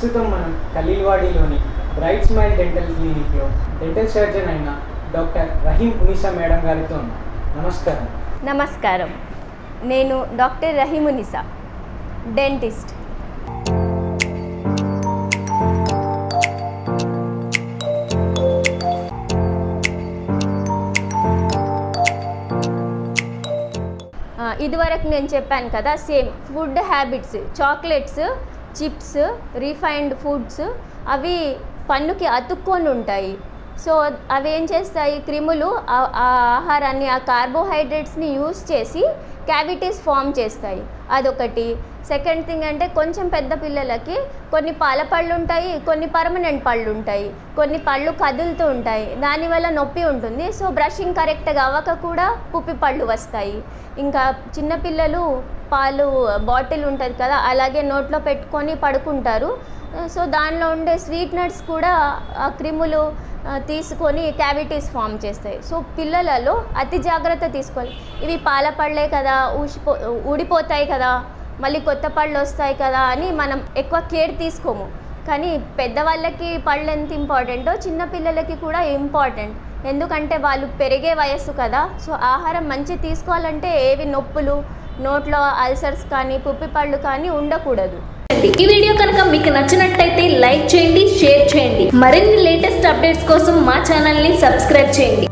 ప్రస్తుతం మనం ఖలీల్వాడిలోని బ్రైట్ స్మైల్ డెంటల్ క్లినిక్లో డెంటల్ సర్జన్ అయిన డాక్టర్ రహీం ఉనిసా మేడం గారితో ఉన్నాం. నమస్కారం. నమస్కారం. నేను డాక్టర్ రహీం ఉనిసా, డెంటిస్ట్. ఇదివరకు నేను చెప్పాను కదా, same food habits, chocolates, chips, refined foods అవి పన్నుకి అతుక్కొని ఉంటాయి. సో అవి ఏం చేస్తాయి, క్రిములు ఆ ఆహారాన్ని, ఆ కార్బోహైడ్రేట్స్ని యూస్ చేసి క్యావిటీస్ ఫామ్ చేస్తాయి. అదొకటి. సెకండ్ థింగ్ అంటే కొంచెం పెద్ద పిల్లలకి కొన్ని పాల పళ్ళు ఉంటాయి, కొన్ని పర్మనెంట్ పళ్ళు ఉంటాయి, కొన్ని పళ్ళు కదులుతూ ఉంటాయి, దానివల్ల నొప్పి ఉంటుంది. సో బ్రషింగ్ కరెక్ట్గా అవ్వక కూడా పుప్పి పళ్ళు వస్తాయి. ఇంకా చిన్నపిల్లలు పాలు బాటిల్ ఉంటుంది కదా, అలాగే నోట్లో పెట్టుకొని పడుకుంటారు. సో దానిలో ఉండే స్వీట్నట్స్ కూడా ఆ క్రిములు తీసుకొని క్యావిటీస్ ఫామ్ చేస్తాయి. సో పిల్లలలో అతి జాగ్రత్త తీసుకోవాలి. ఇవి పాల పళ్ళే కదా, ఊడిపోతాయి కదా, మళ్ళీ కొత్త పళ్ళు వస్తాయి కదా అని మనం ఎక్కువ కేర్ తీసుకోము. కానీ పెద్దవాళ్ళకి పళ్ళు ఎంత ఇంపార్టెంటో చిన్నపిల్లలకి కూడా ఇంపార్టెంట్. ఎందుకంటే వాళ్ళు పెరిగే వయస్సు కదా. సో ఆహారం మంచి తీసుకోవాలంటే ఏవి నొప్పులు, నోట్లో అల్సర్స్ కానీ పుప్పి పళ్ళు కానీ ఉండకూడదు. ఈ వీడియో కనుక మీకు నచ్చినట్టయితే లైక్ చేయండి, షేర్ చేయండి. మరిన్ని లేటెస్ట్ అప్డేట్స్ కోసం మా ఛానల్ని సబ్స్క్రైబ్ చేయండి.